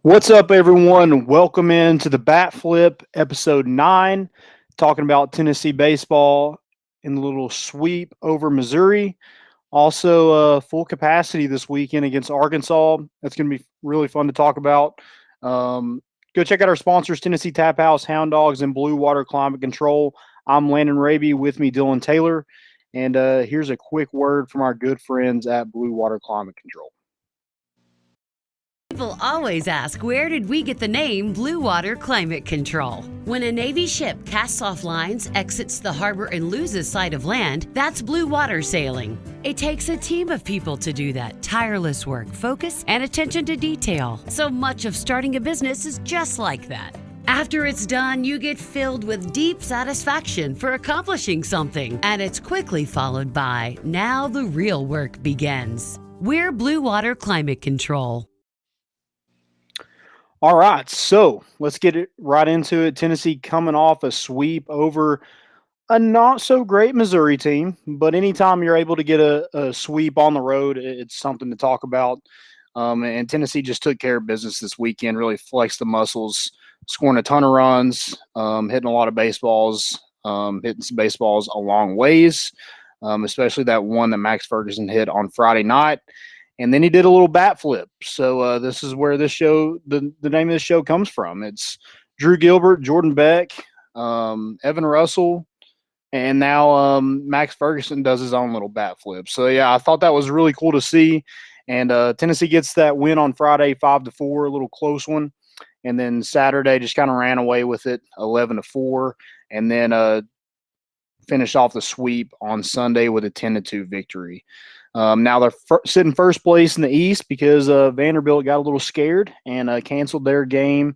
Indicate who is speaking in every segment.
Speaker 1: What's up, everyone? Welcome into the Bat Flip, episode 9, talking about Tennessee baseball in the little sweep over Missouri. Also, full capacity this weekend against Arkansas. That's going to be really fun to talk about. Go check out our sponsors, Tennessee Tap House, Hound Dogs, and Blue Water Climate Control. I'm Landon Raby, with me, Dylan Taylor. And here's a quick word from our good friends at Blue Water Climate Control.
Speaker 2: People always ask, where did we get the name Blue Water Climate Control? When a Navy ship casts off lines, exits the harbor, and loses sight of land, that's blue water sailing. It takes a team of people to do that. Tireless work, focus, and attention to detail. So much of starting a business is just like that. After it's done, you get filled with deep satisfaction for accomplishing something. And it's quickly followed by, now the real work begins. We're Blue Water Climate Control.
Speaker 1: All right, so let's get it right into it. Tennessee coming off a sweep over a not so great Missouri team, but anytime you're able to get a sweep on the road, it's something to talk about. And Tennessee just took care of business this weekend, really flexed the muscles, scoring a ton of runs, hitting a lot of baseballs, hitting some baseballs a long ways, especially that one that Max Ferguson hit on Friday night. And then he did a little bat flip. So this is where this show, the name of this show comes from. It's Drew Gilbert, Jordan Beck, Evan Russell, and now Max Ferguson does his own little bat flip. So, yeah, I thought that was really cool to see. And Tennessee gets that win on Friday, 5-4, a little close one. And then Saturday just kind of ran away with it, 11-4. And then finished off the sweep on Sunday with a 10-2 victory. Now they're sitting first place in the East because Vanderbilt got a little scared and canceled their game,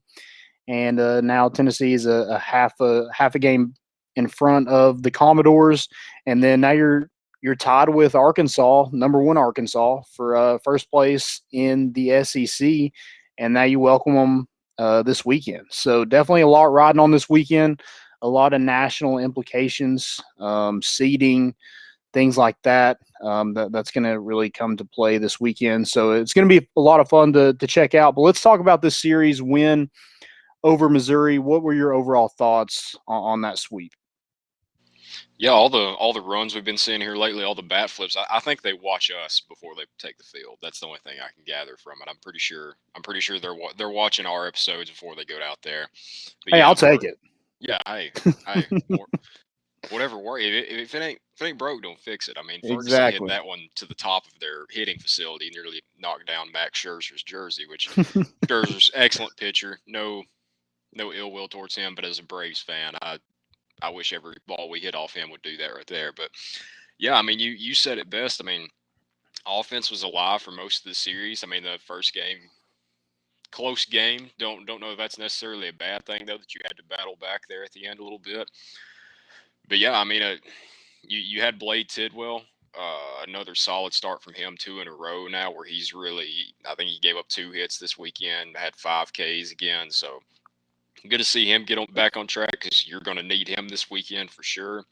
Speaker 1: and now Tennessee is a half a game in front of the Commodores, and then now you're tied with Arkansas, number 1 Arkansas, for first place in the SEC, and now you welcome them this weekend. So definitely a lot riding on this weekend, a lot of national implications, seeding, things like that. That's going to really come to play this weekend. So it's going to be a lot of fun to check out. But let's talk about this series win over Missouri. What were your overall thoughts on that sweep?
Speaker 3: Yeah, all the runs we've been seeing here lately, all the bat flips. I think they watch us before they take the field. That's the only thing I can gather from it. I'm pretty sure they're watching our episodes before they go out there. But
Speaker 1: Hey,
Speaker 3: yeah,
Speaker 1: I'll take it.
Speaker 3: Yeah, whatever work. If it ain't broke, don't fix it. I mean, Ferguson
Speaker 1: Exactly.
Speaker 3: hit that one to the top of their hitting facility, nearly knocked down Max Scherzer's jersey, which Scherzer's excellent pitcher. No ill will towards him, but as a Braves fan, I wish every ball we hit off him would do that right there. But yeah, I mean, you said it best. I mean, offense was alive for most of the series. I mean, the first game, close game. Don't know if that's necessarily a bad thing though, that you had to battle back there at the end a little bit. But yeah, I mean, you had Blade Tidwell, another solid start from him, 2 in a row now, where he's really, I think he gave up 2 hits this weekend, had 5 Ks again. So good to see him get back on track, because you're going to need him this weekend for sure.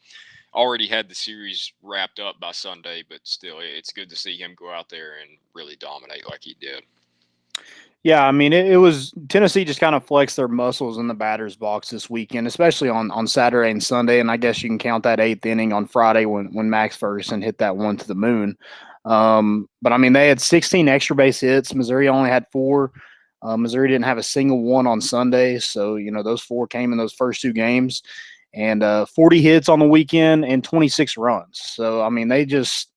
Speaker 3: Already had the series wrapped up by Sunday, but still, it's good to see him go out there and really dominate like he did.
Speaker 1: Yeah, I mean, it was Tennessee just kind of flexed their muscles in the batter's box this weekend, especially on Saturday and Sunday. And I guess you can count that 8th inning on Friday when Max Ferguson hit that one to the moon. But, I mean, they had 16 extra base hits. Missouri only had 4. Missouri didn't have a single one on Sunday. So, those 4 came in those first 2 games. And 40 hits on the weekend and 26 runs. So, I mean, they just,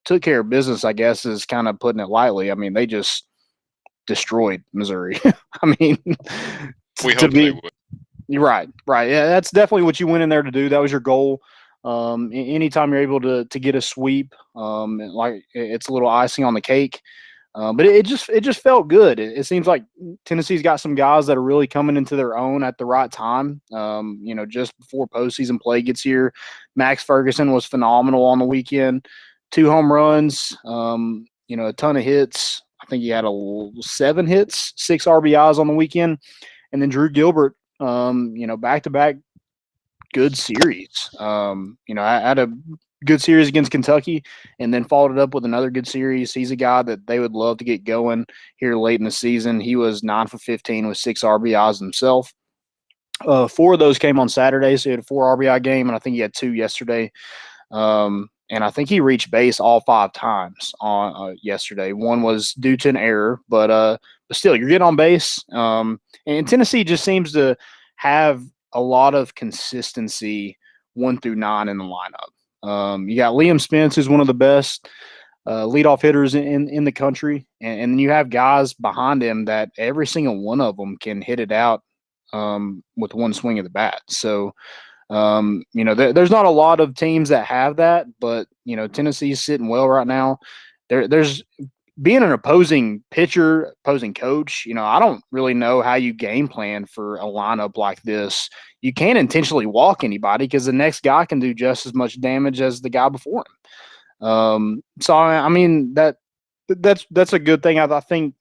Speaker 1: took care of business, I guess, is kind of putting it lightly. I mean, they just destroyed Missouri. I mean,
Speaker 3: we hope they would.
Speaker 1: You're right. Yeah, that's definitely what you went in there to do. That was your goal. Anytime you're able to get a sweep, like it's a little icing on the cake. But it just felt good. It seems like Tennessee's got some guys that are really coming into their own at the right time. Just before postseason play gets here, Max Ferguson was phenomenal on the weekend. 2 home runs, a ton of hits. I think he had 7 hits, 6 RBIs on the weekend. And then Drew Gilbert, back-to-back good series. I had a good series against Kentucky, and then followed it up with another good series. He's a guy that they would love to get going here late in the season. He was 9 for 15 with 6 RBIs himself. 4 of those came on Saturday, so he had a 4 RBI game, and I think he had 2 yesterday. And I think he reached base all 5 times on yesterday. One was due to an error, but still, you're getting on base. And Tennessee just seems to have a lot of consistency 1 through 9 in the lineup. You got Liam Spence, who's one of the best leadoff hitters in the country, and then you have guys behind him that every single one of them can hit it out with one swing of the bat. So. There's not a lot of teams that have that, but Tennessee's sitting well right now. There's being an opposing pitcher, opposing coach. I don't really know how you game plan for a lineup like this. You can't intentionally walk anybody because the next guy can do just as much damage as the guy before him. So I mean that's a good thing. I think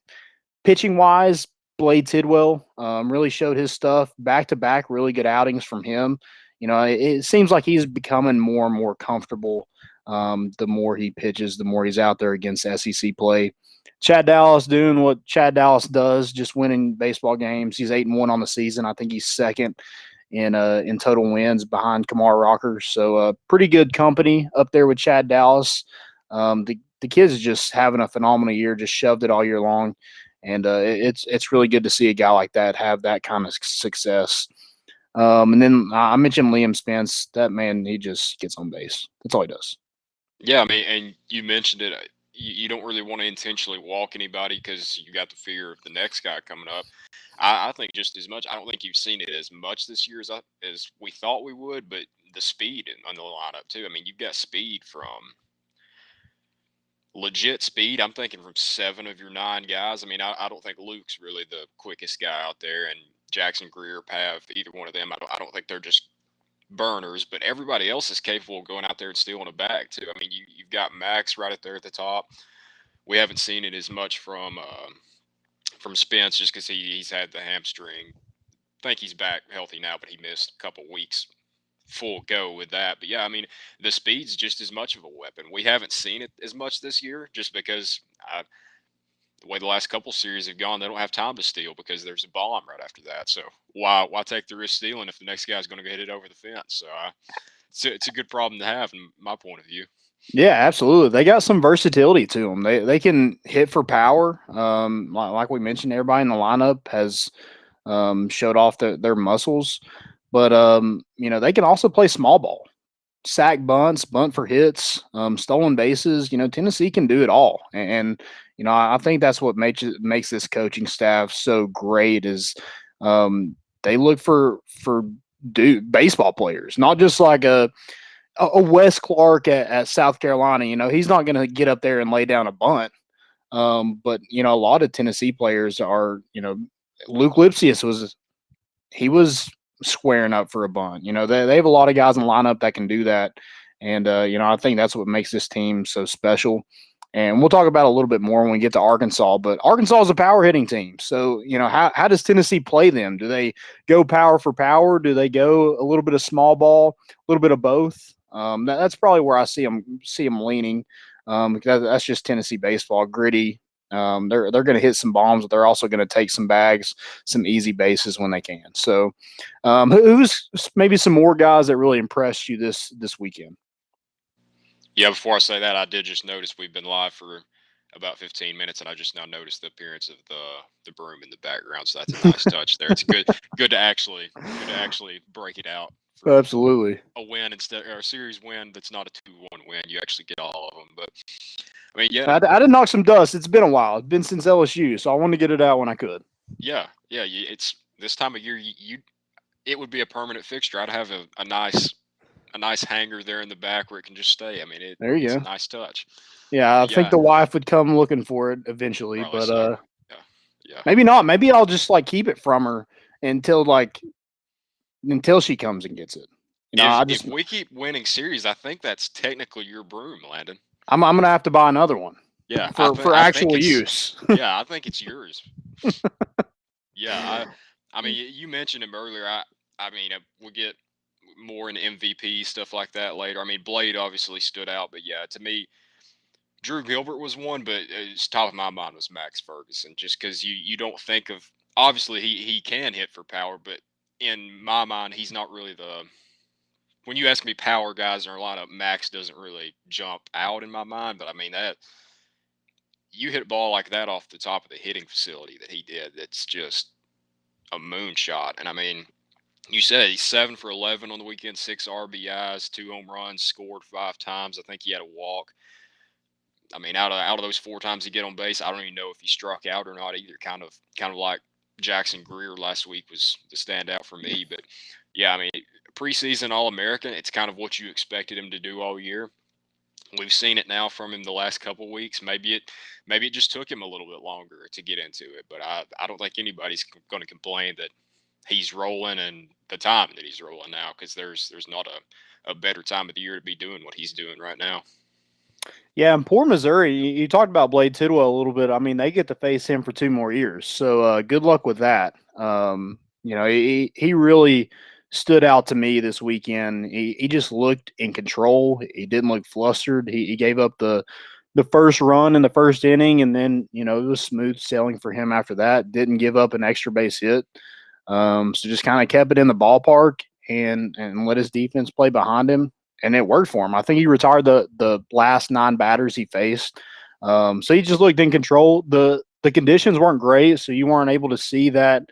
Speaker 1: pitching wise, Blade Tidwell really showed his stuff back to back. Really good outings from him. It seems like he's becoming more and more comfortable. The more he pitches, the more he's out there against SEC play. Chad Dallas doing what Chad Dallas does, just winning baseball games. He's 8-1 on the season. I think he's second in total wins behind Kamar Rocker. So pretty good company up there with Chad Dallas. The kid's just having a phenomenal year. Just shoved it all year long, and it's really good to see a guy like that have that kind of success. And then I mentioned Liam Spence. That man, he just gets on base. That's all he does.
Speaker 3: Yeah, I mean, and you mentioned it. You don't really want to intentionally walk anybody because you got the fear of the next guy coming up. I think just as much. I don't think you've seen it as much this year as we thought we would, but the speed on the lineup too. I mean, you've got speed from legit speed. I'm thinking from 7 of your 9 guys. I mean, I don't think Luke's really the quickest guy out there, and Jackson Greer, Pav, either one of them. I don't think they're just burners, but everybody else is capable of going out there and stealing a bag too. I mean, you've got Max right up there at the top. We haven't seen it as much from Spence just because he's had the hamstring. I think he's back healthy now, but he missed a couple weeks full go with that. But yeah, I mean, the speed's just as much of a weapon. We haven't seen it as much this year just because the way the last couple series have gone, they don't have time to steal because there's a bomb right after that. So why take the risk stealing if the next guy's going to hit it over the fence? So it's a good problem to have in my point of view.
Speaker 1: Yeah, absolutely. They got some versatility to them. They can hit for power. Like we mentioned, everybody in the lineup has showed off their muscles, but they can also play small ball, sack bunts, bunt for hits, stolen bases. Tennessee can do it all, and I think that's what makes this coaching staff so great is they look for baseball players, not just like a Wes Clark at South Carolina. He's not going to get up there and lay down a bunt. But a lot of Tennessee players are. Luke Lipsius was squaring up for a bunt. They have a lot of guys in the lineup that can do that, and I think that's what makes this team so special. And we'll talk about it a little bit more when we get to Arkansas. But Arkansas is a power hitting team. So, how does Tennessee play them? Do they go power for power? Do they go a little bit of small ball, a little bit of both? That's probably where I see them leaning. Because that's just Tennessee baseball, gritty. They're going to hit some bombs, but they're also going to take some bags, some easy bases when they can. So, who's maybe some more guys that really impressed you this weekend?
Speaker 3: Yeah, before I say that, I did just notice we've been live for about 15 minutes, and I just now noticed the appearance of the broom in the background. So that's a nice touch there. It's good to actually break it out.
Speaker 1: Absolutely,
Speaker 3: a win instead, or a series win that's not a 2-1 win. You actually get all of them. But I mean, yeah,
Speaker 1: I did knock some dust. It's been a while. It's been since LSU, so I wanted to get it out when I could.
Speaker 3: Yeah. It's this time of year. It would be a permanent fixture. I'd have a nice hanger there in the back where it can just stay. I mean, it's a nice touch.
Speaker 1: Yeah, I think the wife would come looking for it eventually, but
Speaker 3: so. Yeah.
Speaker 1: Maybe not. Maybe I'll just keep it from her until she comes and gets it.
Speaker 3: If we keep winning series, I think that's technically your broom, Landon.
Speaker 1: I'm gonna have to buy another one.
Speaker 3: Yeah,
Speaker 1: for actual use.
Speaker 3: Yeah, I think it's yours. Yeah, I mean, you mentioned him earlier. I mean, more in MVP stuff like that later. I mean, Blade obviously stood out, but yeah, to me, Drew Gilbert was one, but it's top of my mind was Max Ferguson, just because you don't think of, obviously he can hit for power, but in my mind he's not really the, when you ask me power guys in our lineup, Max doesn't really jump out in my mind. But I mean, that you hit a ball like that off the top of the hitting facility that he did, that's just a moonshot. And I mean, you said he's 7 for 11 on the weekend, 6 RBIs, 2 home runs, scored 5 times. I think he had a walk. I mean, out of those 4 times he get on base, I don't even know if he struck out or not either. Kind of like Jackson Greer last week was the standout for me. But yeah, I mean, preseason All-American, it's kind of what you expected him to do all year. We've seen it now from him the last couple of weeks. Maybe it just took him a little bit longer to get into it, but I don't think anybody's going to complain that he's rolling and the time that he's rolling now, because there's not a better time of the year to be doing what he's doing right now.
Speaker 1: Yeah, and poor Missouri. You talked about Blade Tidwell a little bit. I mean, they get to face him for 2 more years, so good luck with that. He really stood out to me this weekend. He just looked in control. He didn't look flustered. He gave up the first run in the first inning, and then it was smooth sailing for him after that. Didn't give up an extra base hit. So just kind of kept it in the ballpark and let his defense play behind him, and it worked for him. I think he retired the last 9 batters he faced. So he just looked in control. The conditions weren't great, so you weren't able to see that,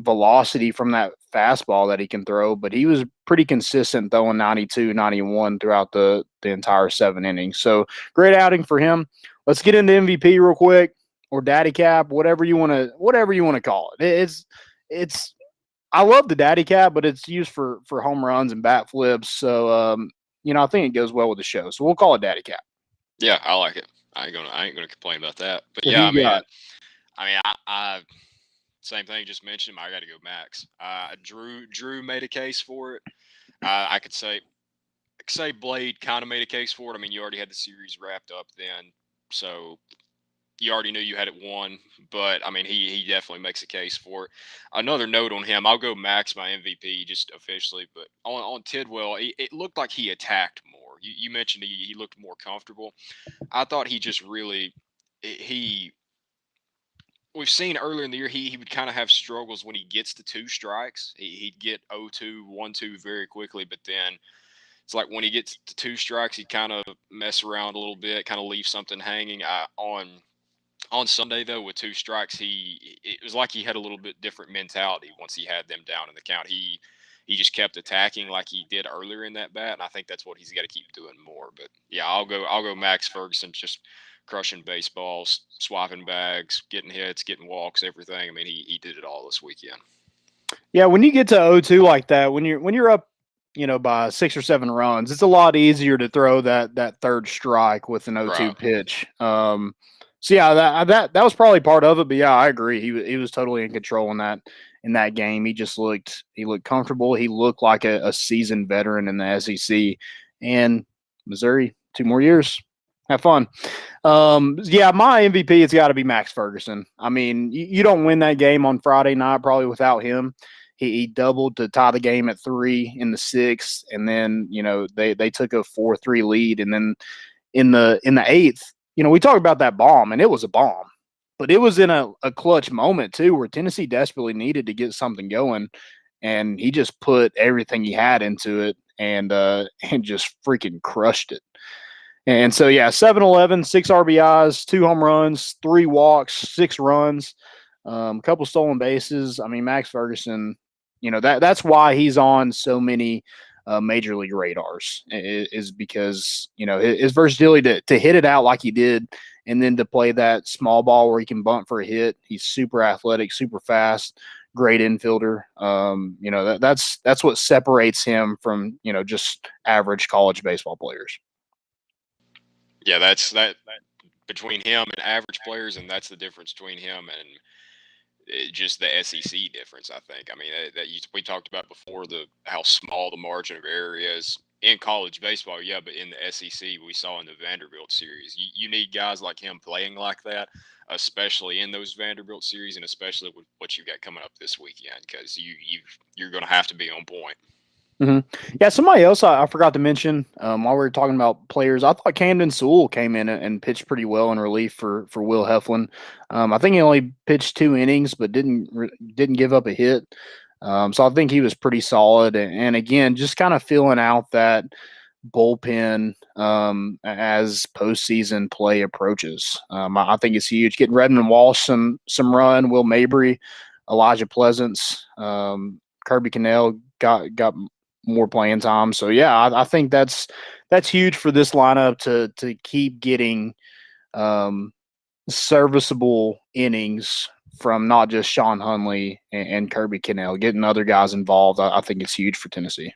Speaker 1: velocity from that fastball that he can throw, but he was pretty consistent throwing 92, 91 throughout the entire 7 innings. So great outing for him. Let's get into MVP real quick, or Daddy Cap, whatever you want to call it. It's I love the Daddy Cap, but it's used for home runs and bat flips. So I think it goes well with the show. So we'll call it Daddy Cap.
Speaker 3: Yeah, I like it. I ain't gonna complain about that. But
Speaker 1: So
Speaker 3: yeah,
Speaker 1: who you got?
Speaker 3: I same thing just mentioned. I got to go Max. Drew made a case for it. I could say Blade kind of made a case for it. I mean, you already had the series wrapped up then, so you already knew you had it won. But I mean, he definitely makes a case for it. Another note on him, I'll go Max my MVP just officially. But on Tidwell, it looked like he attacked more. You mentioned he looked more comfortable. I thought he just really he. We've seen earlier in the year he would kind of have struggles when he gets to 2 strikes. He'd get 0-2, 1-2 very quickly, but then it's like when he gets to 2 strikes, he'd kind of mess around a little bit, kind of leave something hanging. On Sunday though, with 2 strikes, it was like he had a little bit different mentality once he had them down in the count. He just kept attacking like he did earlier in that bat, and I think that's what he's got to keep doing more. But yeah, I'll go Max Ferguson, just crushing baseballs, swapping bags, getting hits, getting walks, everything. I mean, he did it all this weekend.
Speaker 1: Yeah, when you get to 0-2 like that, when you're up, by 6 or 7 runs, it's a lot easier to throw that third strike with an 0-2
Speaker 3: Right.
Speaker 1: pitch. So yeah, that was probably part of it. But yeah, I agree. He was totally in control in that game. He looked comfortable. He looked like a seasoned veteran in the SEC. And Missouri, 2 more years. Have fun. Yeah, my MVP has got to be Max Ferguson. I mean, you don't win that game on Friday night probably without him. He doubled to tie the game at 3 in the 6th, and then they took a 4-3 lead, and then in the 8th, we talked about that bomb, and it was a bomb, but it was in a clutch moment too, where Tennessee desperately needed to get something going, and he just put everything he had into it, and just freaking crushed it. And so, yeah, 7-11, 6 RBIs, 2 home runs, 3 walks, 6 runs, a couple stolen bases. I mean, Max Ferguson, that's why he's on so many major league radars, is because, his versatility to hit it out like he did, and then to play that small ball where he can bunt for a hit. He's super athletic, super fast, great infielder. That's what separates him from, just average college baseball players.
Speaker 3: Yeah, that's that between him and average players, and that's the difference between him and just the SEC difference. I think. I mean, we talked about before how small the margin of error is in college baseball, yeah, but in the SEC, we saw in the Vanderbilt series, you need guys like him playing like that, especially in those Vanderbilt series, and especially with what you got coming up this weekend, because you're going to have to be on point.
Speaker 1: Yeah, somebody else I forgot to mention while we were talking about players. I thought Camden Sewell came in and pitched pretty well in relief for Will Heflin. I think he only pitched 2 innings, but didn't give up a hit. So I think he was pretty solid. And again, just kind of filling out that bullpen as postseason play approaches. I think it's huge. Getting Redmond Walsh some run, Will Mabry, Elijah Pleasance, Kirby Cannell got more playing time. So yeah, I think that's huge for this lineup to keep getting serviceable innings from not just Sean Hunley and Kirby Cannell, getting other guys involved. I think it's huge for Tennessee.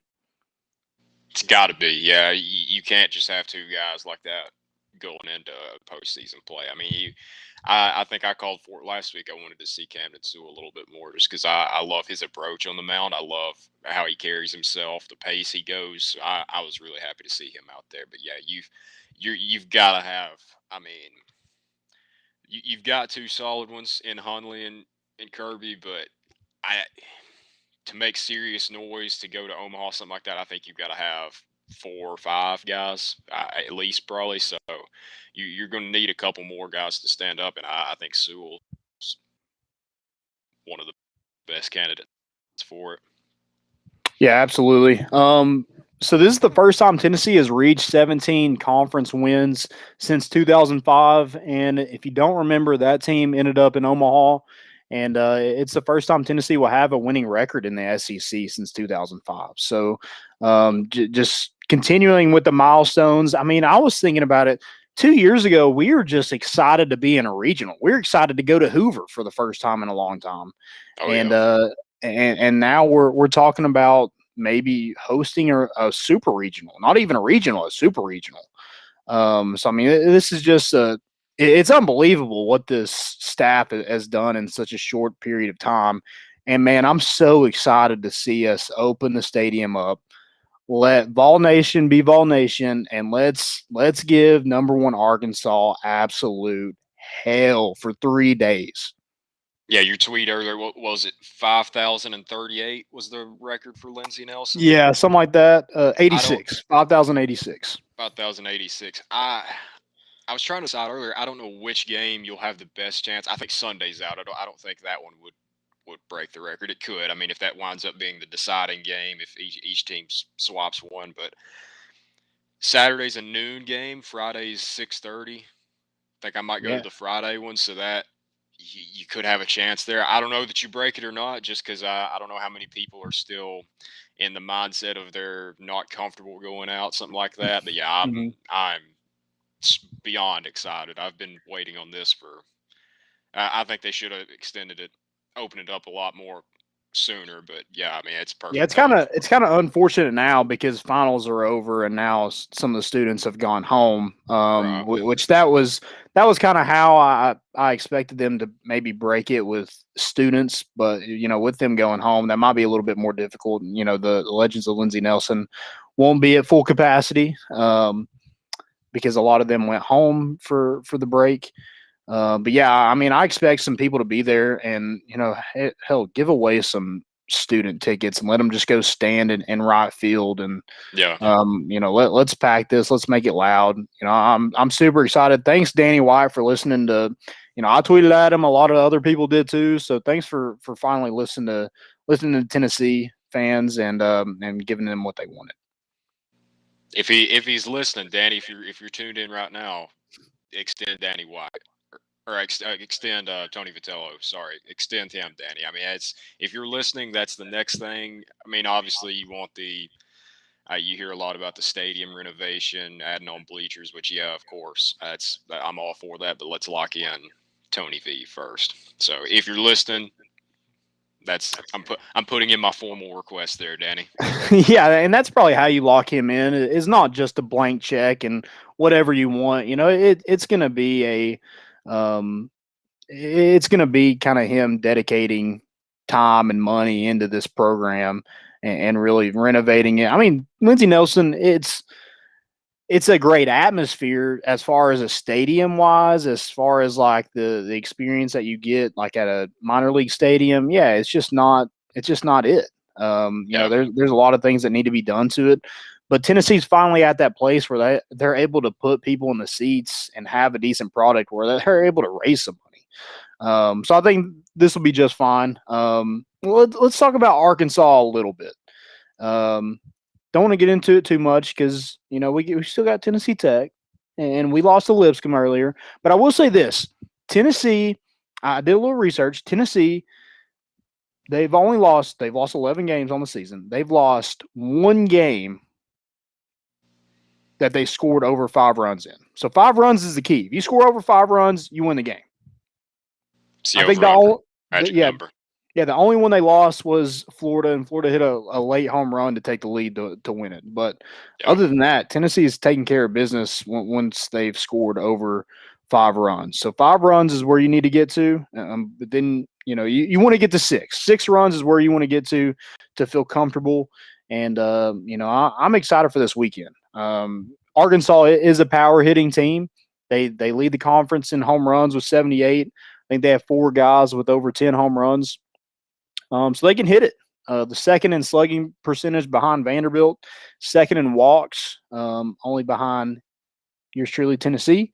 Speaker 3: It's got to be, yeah. You can't just have 2 guys like that going into postseason play. I mean, I think I called for it last week. I wanted to see Camden Sewell a little bit more just because I love his approach on the mound. I love how he carries himself, the pace he goes. I was really happy to see him out there. But yeah, you've got to have. I mean, you've got 2 solid ones in Hunley and Kirby, but to make serious noise to go to Omaha, something like that, I think you've got to have 4 or 5 guys at least, probably. So you're going to need a couple more guys to stand up, and I think Sewell's one of the best candidates for it.
Speaker 1: Yeah, absolutely. So this is the first time Tennessee has reached 17 conference wins since 2005, and if you don't remember, that team ended up in Omaha, and it's the first time Tennessee will have a winning record in the SEC since 2005. So just continuing with the milestones. I mean, I was thinking about it 2 years ago. We were just excited to be in a regional. We were excited to go to Hoover for the first time in a long time, and now we're talking about maybe hosting a super regional, not even a regional, a super regional. So I mean, this is just it's unbelievable what this staff has done in such a short period of time. And man, I'm so excited to see us open the stadium up. Let Vol Nation be Vol Nation, and let's give number 1 Arkansas absolute hell for 3 days.
Speaker 3: Yeah, your tweet earlier, what was it? 5,038 was the record for Lindsey Nelson?
Speaker 1: Yeah, something like that. 86. 5,086.
Speaker 3: 5,086. I was trying to decide earlier. I don't know which game you'll have the best chance. I think Sunday's out. I don't think that one would break the record. It could. I mean, if that winds up being the deciding game, if each team swaps one. But Saturday's a noon game. Friday's 6:30. I think I might go to the Friday one, so that you could have a chance there. I don't know that you break it or not, just because I don't know how many people are still in the mindset of they're not comfortable going out, something like that. But yeah, I'm beyond excited. I've been waiting on this for. I think they should have opened it up a lot more sooner. But yeah, I mean, it's perfect.
Speaker 1: Yeah, it's kind of unfortunate now because finals are over and now some of the students have gone home.
Speaker 3: Right.
Speaker 1: Which that was kind of how I expected them to maybe break it with students, but with them going home, that might be a little bit more difficult. The Legends of Lindsey Nelson won't be at full capacity because a lot of them went home for the break. But yeah, I mean, I expect some people to be there and, hell, give away some student tickets and let them just go stand in right field. And, let's pack this. Let's make it loud. I'm super excited. Thanks, Danny White, for listening to, I tweeted at him. A lot of other people did too. So thanks for finally listening to Tennessee fans and giving them what they wanted.
Speaker 3: If he's listening, Danny, if you're tuned in right now, extend Danny White. Or extend Tony Vitello. Sorry, extend him, Danny. I mean, if you're listening, that's the next thing. I mean, obviously, you want the. You hear a lot about the stadium renovation, adding on bleachers, which yeah, of course, I'm all for that. But let's lock in Tony V first. So if you're listening, I'm putting in my formal request there, Danny.
Speaker 1: Yeah, and that's probably how you lock him in. It's not just a blank check and whatever you want. It's going to be it's going to be kind of him dedicating time and money into this program and really renovating it. I mean, Lindsey Nelson, it's a great atmosphere as far as a stadium wise, as far as like the experience that you get like at a minor league stadium. Yeah, it's just not it. There's a lot of things that need to be done to it. But Tennessee's finally at that place where they're able to put people in the seats and have a decent product where they're able to raise some money. So I think this will be just fine. Let's talk about Arkansas a little bit. Don't want to get into it too much because we still got Tennessee Tech, and we lost to Lipscomb earlier. But I will say this: Tennessee, I did a little research. Tennessee, they've lost 11 games on the season. They've lost one game that they scored over 5 runs in. So 5 runs is the key. If you score over 5 runs, you win the game. I think the only one they lost was Florida, and Florida hit a late home run to take the lead to win it. But other than that, Tennessee is taking care of business once they've scored over 5 runs. So 5 runs is where you need to get to. But then, you want to get to 6. 6 runs is where you want to get to feel comfortable. And, I'm excited for this weekend. Arkansas is a power hitting team. They lead the conference in home runs with 78. I think they have 4 guys with over 10 home runs. So they can hit it. The second in slugging percentage behind Vanderbilt, second in walks, only behind yours truly, Tennessee.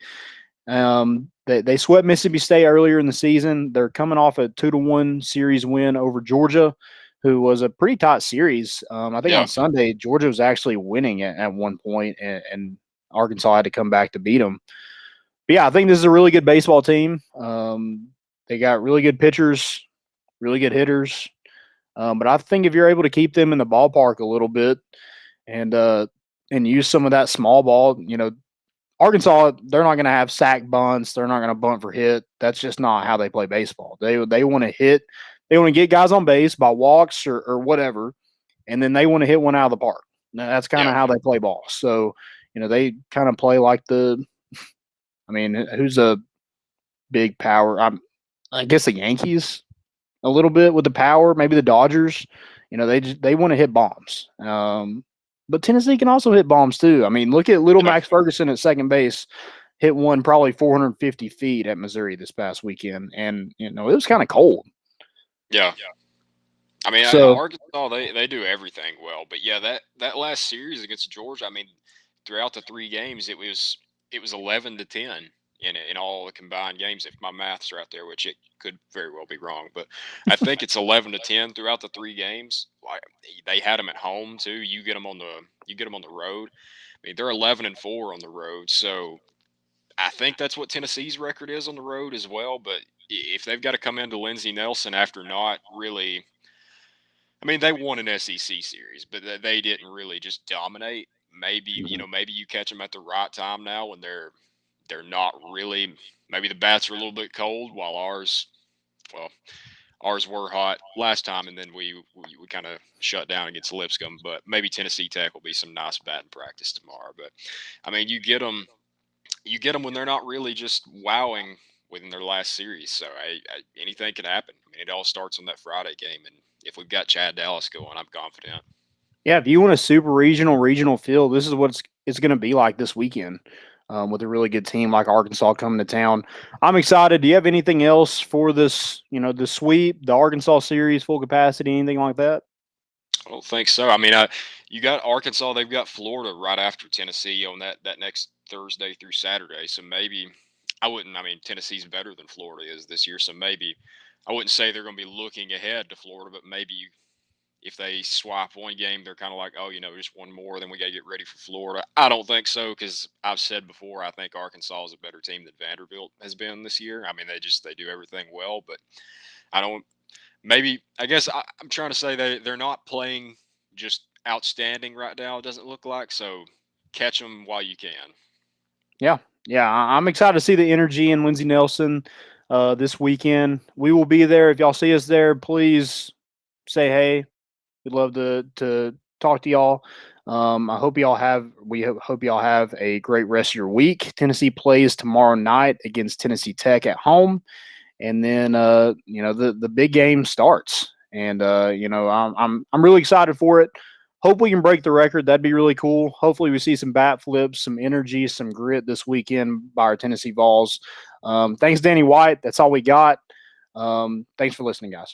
Speaker 1: They swept Mississippi State earlier in the season. They're coming off a 2-1 series win over Georgia, who was a pretty tight series. I think on Sunday, Georgia was actually winning at one point, and Arkansas had to come back to beat them. But yeah, I think this is a really good baseball team. They got really good pitchers, really good hitters. But I think if you're able to keep them in the ballpark a little bit and use some of that small ball, Arkansas, they're not going to have sack bunts. They're not going to bunt for hit. That's just not how they play baseball. They want to hit. They want to get guys on base by walks or whatever, and then they want to hit one out of the park. Now, that's kind of how they play ball. So, they kind of play like who's a big power? I guess the Yankees a little bit with the power, maybe the Dodgers. They want to hit bombs. But Tennessee can also hit bombs too. I mean, look at little Max Ferguson at second base, hit one probably 450 feet at Missouri this past weekend, and it was kind of cold.
Speaker 3: Yeah. I mean, Arkansas, they do everything well, but that last series against Georgia, I mean, throughout the 3 games, it was 11-10 in all the combined games, if my math's right there, which it could very well be wrong, but I think it's 11-10 throughout the 3 games. Like, they had them at home too. You get them on the road. I mean, they're 11-4 on the road, so I think that's what Tennessee's record is on the road as well. But if they've got to come into Lindsey Nelson after not really, I mean, they won an SEC series, but they didn't really just dominate. Maybe you catch them at the right time now when they're not really. Maybe the bats are a little bit cold, while ours were hot last time, and then we kind of shut down against Lipscomb. But maybe Tennessee Tech will be some nice batting practice tomorrow. But I mean, you get them when they're not really just wowing within their last series. So anything can happen. I mean, it all starts on that Friday game, and if we've got Chad Dallas going, I'm confident.
Speaker 1: Yeah, if you want a super regional feel, this is what it's going to be like this weekend. With a really good team like Arkansas coming to town. I'm excited. Do you have anything else for this, the sweep, the Arkansas series, full capacity, anything like that?
Speaker 3: I don't think so. I mean, you got Arkansas. They've got Florida right after Tennessee on that next Thursday through Saturday. So maybe Tennessee's better than Florida is this year. So maybe I wouldn't say they're going to be looking ahead to Florida, but maybe if they swap one game, they're kind of like, just one more, then we got to get ready for Florida. I don't think so, because I've said before, I think Arkansas is a better team than Vanderbilt has been this year. I mean, they do everything well, but I'm trying to say they're not playing just outstanding right now, it doesn't look like, so catch them while you can.
Speaker 1: Yeah, I'm excited to see the energy in Lindsey Nelson this weekend. We will be there. If y'all see us there, please say hey. We'd love to talk to y'all. I hope y'all have a great rest of your week. Tennessee plays tomorrow night against Tennessee Tech at home, and then the big game starts. And I'm really excited for it. Hope we can break the record. That'd be really cool. Hopefully we see some bat flips, some energy, some grit this weekend by our Tennessee Vols. Thanks, Danny White. That's all we got. Thanks for listening, guys.